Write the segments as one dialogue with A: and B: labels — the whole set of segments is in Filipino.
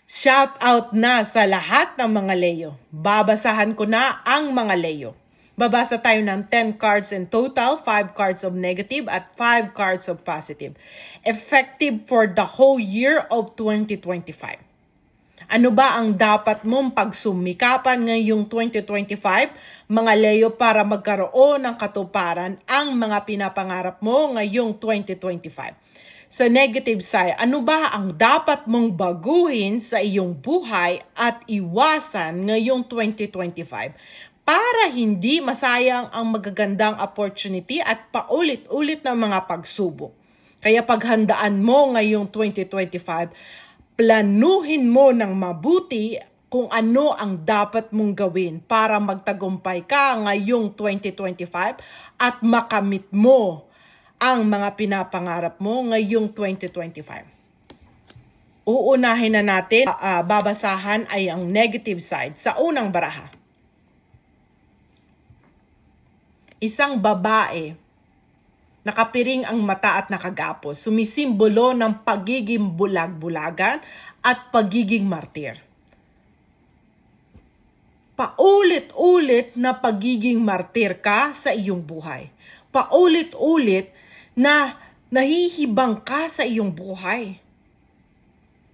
A: Shout out na sa lahat ng mga Leo. Babasahan ko na ang mga Leo. Babasa tayo ng 10 cards in total, 5 cards of negative at 5 cards of positive. Effective for the whole year of 2025. Ano ba ang dapat mong pagsumikapan ngayong 2025, mga Leo, para magkaroon ng katuparan ang mga pinapangarap mo ngayong 2025? Sa negative side, ano ba ang dapat mong baguhin sa iyong buhay at iwasan ngayong 2025 para hindi masayang ang magagandang opportunity at paulit-ulit na mga pagsubok? Kaya paghandaan mo ngayong 2025, planuhin mo ng mabuti kung ano ang dapat mong gawin para magtagumpay ka ngayong 2025 at makamit mo ang mga pinapangarap mo ngayong 2025. Uunahin na natin, babasahan ay ang negative side sa unang baraha. Isang babae, nakapiring ang mata at nakagapos, sumisimbolo ng pagiging bulag-bulagan at pagiging martir. Paulit-ulit na pagiging martir ka sa iyong buhay. Paulit-ulit na nahihibang ka sa iyong buhay.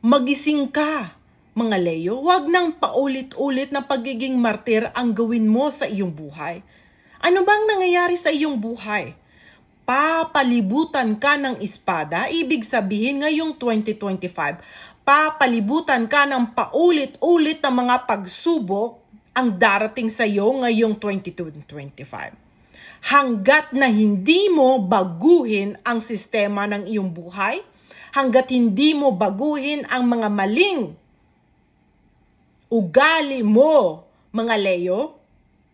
A: Magising ka, mga Leo. Huwag nang paulit-ulit na pagiging martir ang gawin mo sa iyong buhay. Ano bang nangyayari sa iyong buhay? Papalibutan ka ng espada, ibig sabihin ngayong 2025, papalibutan ka ng paulit-ulit na mga pagsubok ang darating sa iyo ngayong 2025. Hanggat na hindi mo baguhin ang sistema ng iyong buhay, hanggat hindi mo baguhin ang mga maling ugali mo, mga Leo,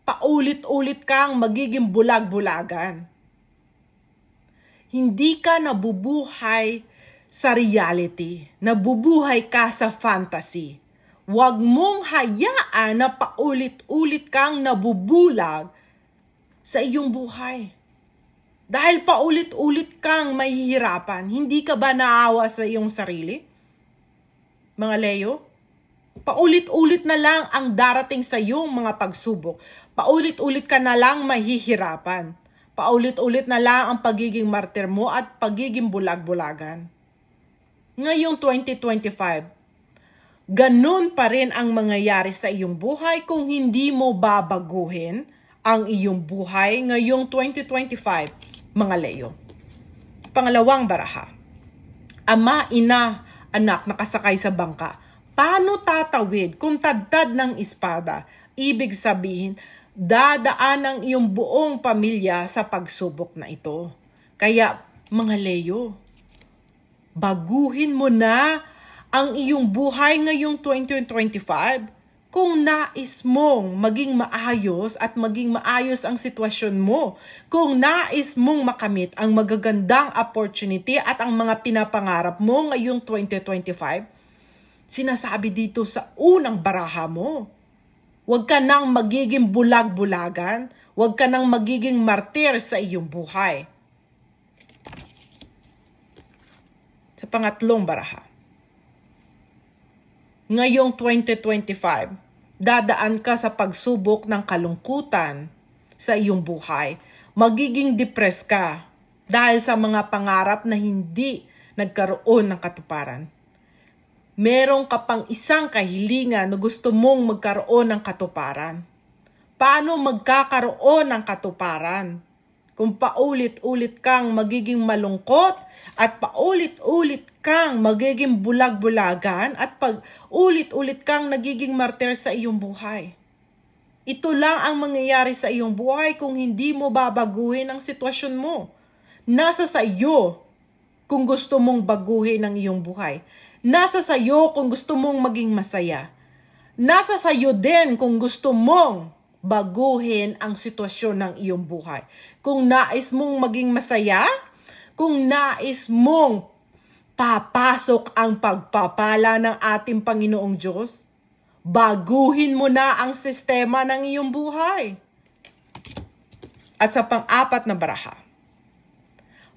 A: paulit-ulit kang magiging bulag-bulagan. Hindi ka nabubuhay sa reality, nabubuhay ka sa fantasy. Huwag mong hayaan na paulit-ulit kang nabubulag sa iyong buhay. Dahil paulit-ulit kang mahihirapan, hindi ka ba naawa sa iyong sarili? Mga Leo, paulit-ulit na lang ang darating sa iyong mga pagsubok. Paulit-ulit ka na lang mahihirapan. Paulit-ulit na lang ang pagiging martir mo at pagiging bulag-bulagan. Ngayong 2025, ganun pa rin ang mangyayari sa iyong buhay kung hindi mo babaguhin ang iyong buhay ngayong 2025, mga Leo. Pangalawang baraha. Ama, ina, anak nakasakay sa bangka. Paano tatawid kung tadtad ng espada? Ibig sabihin, dadaan ang iyong buong pamilya sa pagsubok na ito. Kaya, mga Leo, baguhin mo na ang iyong buhay ngayong 2025. Kung nais mong maging maayos at maging maayos ang sitwasyon mo, kung nais mong makamit ang magagandang opportunity at ang mga pinapangarap mo ngayong 2025, sinasabi dito sa unang baraha mo, huwag ka nang magiging bulag-bulagan, huwag ka nang magiging martir sa iyong buhay. Sa pangatlong baraha, ngayong 2025, dadaan ka sa pagsubok ng kalungkutan sa iyong buhay. Magiging depressed ka dahil sa mga pangarap na hindi nagkaroon ng katuparan. Meron ka pang isang kahilingan na gusto mong magkaroon ng katuparan. Paano magkakaroon ng katuparan? Kung paulit-ulit kang magiging malungkot at paulit-ulit kang magiging bulag-bulagan at ulit-ulit kang nagiging martir sa iyong buhay. Ito lang ang mangyayari sa iyong buhay kung hindi mo babaguhin ang sitwasyon mo. Nasa sa iyo kung gusto mong baguhin ang iyong buhay. Nasa sa iyo kung gusto mong maging masaya. Nasa sa iyo din kung gusto mong baguhin ang sitwasyon ng iyong buhay. Kung nais mong maging masaya, kung nais mong papasok ang pagpapala ng ating Panginoong Diyos, baguhin mo na ang sistema ng iyong buhay. At sa pang-apat na baraha,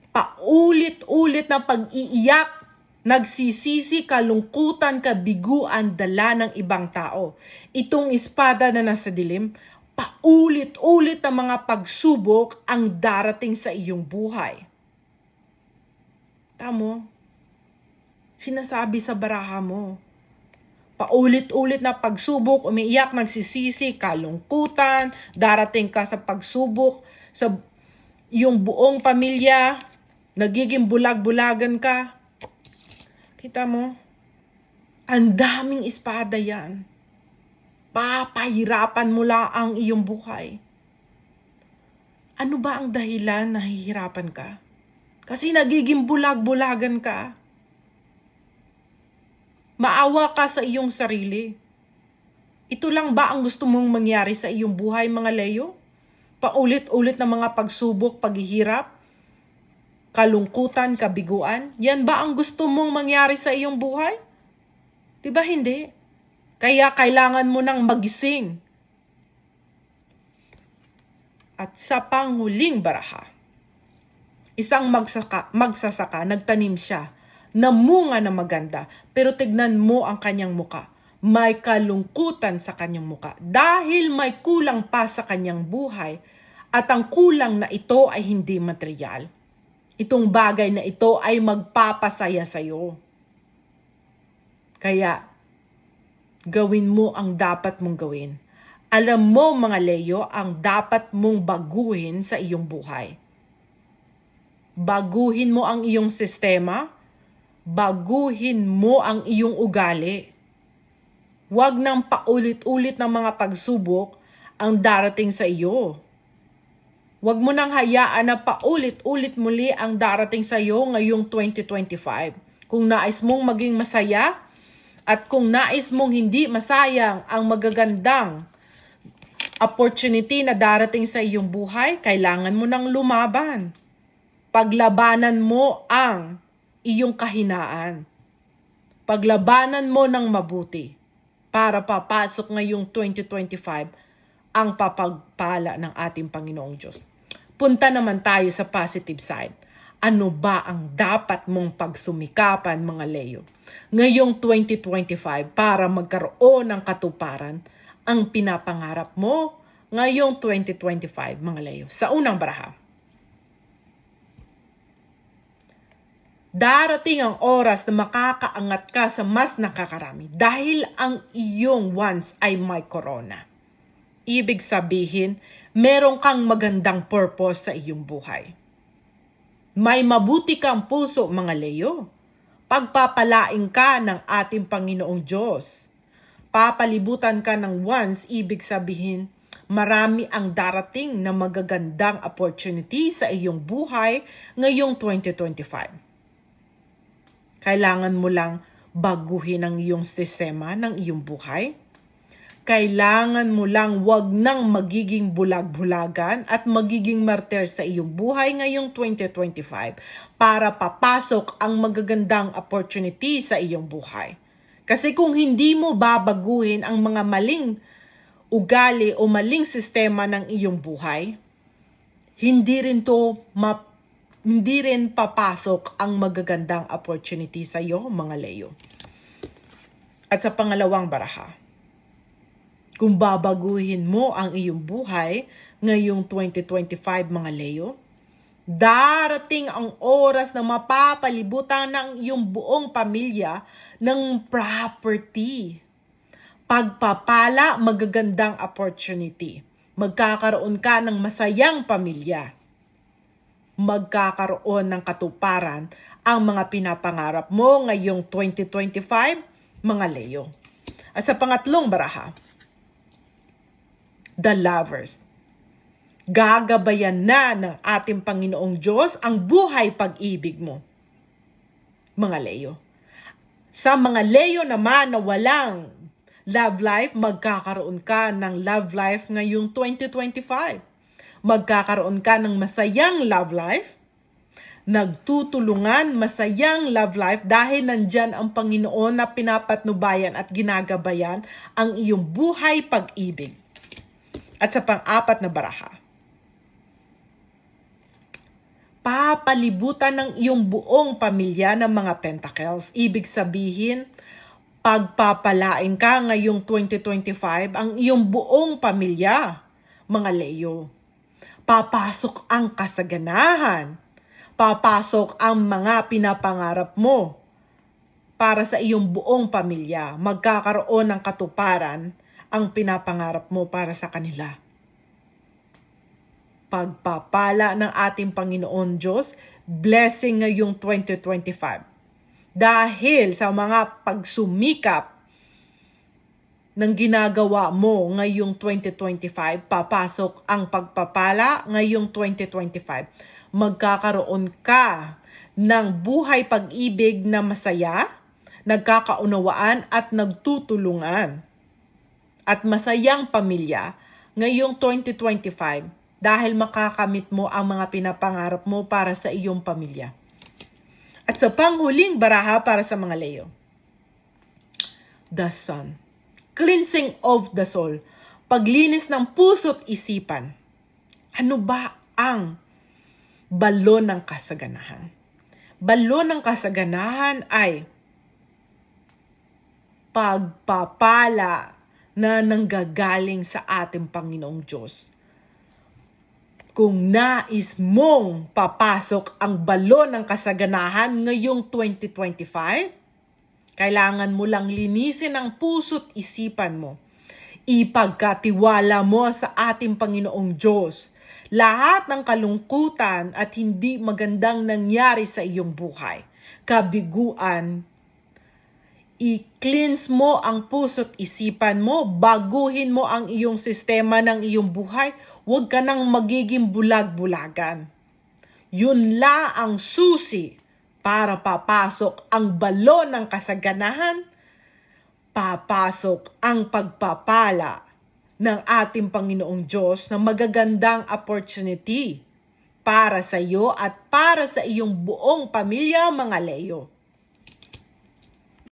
A: paulit-ulit na pag-iiyak Nagsisisi, kalungkutan, kabiguan, dala ng ibang tao. Itong espada na nasa dilim, paulit-ulit na mga pagsubok ang darating sa iyong buhay. Tamo, sinasabi sa baraha mo, paulit-ulit na pagsubok, umiiyak, nagsisisi, kalungkutan, darating ka sa pagsubok, sa iyong buong pamilya, nagiging bulag-bulagan ka. Kita mo? Ang daming espada yan. Papahirapan mo lang ang iyong buhay. Ano ba ang dahilan na hihirapan ka? Kasi nagiging bulag-bulagan ka. Maawa ka sa iyong sarili. Ito lang ba ang gusto mong mangyari sa iyong buhay, mga Leo? Paulit-ulit na mga pagsubok, paghihirap, kalungkutan, kabiguan? Yan ba ang gusto mong mangyari sa iyong buhay? Diba hindi? Kaya kailangan mo nang magising. At sa panghuling baraha, isang magsasaka, nagtanim siya, namunga na maganda, pero tignan mo ang kanyang muka. May kalungkutan sa kanyang muka dahil may kulang pa sa kanyang buhay, at ang kulang na ito ay hindi material. Itong bagay na ito ay magpapasaya sa iyo. Kaya, gawin mo ang dapat mong gawin. Alam mo, mga Leo, ang dapat mong baguhin sa iyong buhay. Baguhin mo ang iyong sistema. Baguhin mo ang iyong ugali. Huwag nang paulit-ulit ng mga pagsubok ang darating sa iyo. Huwag mo nang hayaan na paulit-ulit muli ang darating sa iyo ngayong 2025. Kung nais mong maging masaya at kung nais mong hindi masayang ang magagandang opportunity na darating sa iyong buhay, kailangan mo nang lumaban. Paglabanan mo ang iyong kahinaan. Paglabanan mo ng mabuti para papasok ngayong 2025 ang papagpala ng ating Panginoong Diyos. Punta naman tayo sa positive side. Ano ba ang dapat mong pagsumikapan, mga Leo, ngayong 2025 para magkaroon ng katuparan ang pinapangarap mo ngayong 2025, mga Leo? Sa unang baraha, darating ang oras na makakaangat ka sa mas nakakarami dahil ang iyong wants ay may corona. Ibig sabihin, meron kang magandang purpose sa iyong buhay. May mabuti kang puso, mga Leo. Pagpapalain ka ng ating Panginoong Diyos. Papalibutan ka ng wants, ibig sabihin, marami ang darating na magagandang opportunity sa iyong buhay ngayong 2025. Kailangan mo lang baguhin ang iyong sistema ng iyong buhay. Kailangan mo lang wag nang magiging bulag-bulagan at magiging martir sa iyong buhay ngayong 2025 para papasok ang magagandang opportunity sa iyong buhay. Kasi kung hindi mo babaguhin ang mga maling ugali o maling sistema ng iyong buhay, hindi rin papasok ang magagandang opportunity sa iyo, mga Leo. At sa pangalawang baraha, kung babaguhin mo ang iyong buhay ngayong 2025, mga Leo, darating ang oras na mapapalibutan ng iyong buong pamilya ng property. Pagpapala, magagandang opportunity. Magkakaroon ka ng masayang pamilya. Magkakaroon ng katuparan ang mga pinapangarap mo ngayong 2025, mga Leo. At sa pangatlong baraha, the Lovers. Gagabayan na ng ating Panginoong Diyos ang buhay pag-ibig mo, mga Leo. Sa mga Leo naman na walang love life, magkakaroon ka ng love life ngayong 2025. Magkakaroon ka ng masayang love life, nagtutulungan, masayang love life dahil nandyan ang Panginoon na pinapatnubayan at ginagabayan ang iyong buhay pag-ibig. At sa pang-apat na baraha, papalibutan ng iyong buong pamilya ng mga pentacles. Ibig sabihin, pagpapalain ka ngayong 2025 ang iyong buong pamilya, mga Leo. Papasok ang kasaganahan. Papasok ang mga pinapangarap mo para sa iyong buong pamilya. Magkakaroon ng katuparan ang pinapangarap mo para sa kanila. Pagpapala ng ating Panginoon Diyos, blessing ngayong 2025. Dahil sa mga pagsumikap ng ginagawa mo ngayong 2025, papasok ang pagpapala ngayong 2025. Magkakaroon ka ng buhay pag-ibig na masaya, nagkakaunawaan at nagtutulungan. At masayang pamilya ngayong 2025 dahil makakamit mo ang mga pinapangarap mo para sa iyong pamilya. At sa panghuling baraha para sa mga Leo, the Sun. Cleansing of the soul. Paglinis ng puso't isipan. Ano ba ang balon ng kasaganahan? Balon ng kasaganahan ay pagpapala na nanggagaling sa ating Panginoong Diyos. Kung nais mong papasok ang balon ng kasaganahan ngayong 2025, kailangan mo lang linisin ang puso't isipan mo. Ipagkatiwala mo sa ating Panginoong Diyos lahat ng kalungkutan at hindi magandang nangyari sa iyong buhay. Kabiguan, i-cleanse mo ang puso't isipan mo, baguhin mo ang iyong sistema ng iyong buhay, huwag ka nang magiging bulag-bulagan. Yun la ang susi para papasok ang balon ng kasaganahan, papasok ang pagpapala ng ating Panginoong Diyos na magagandang opportunity para sa iyo at para sa iyong buong pamilya, mga Leo.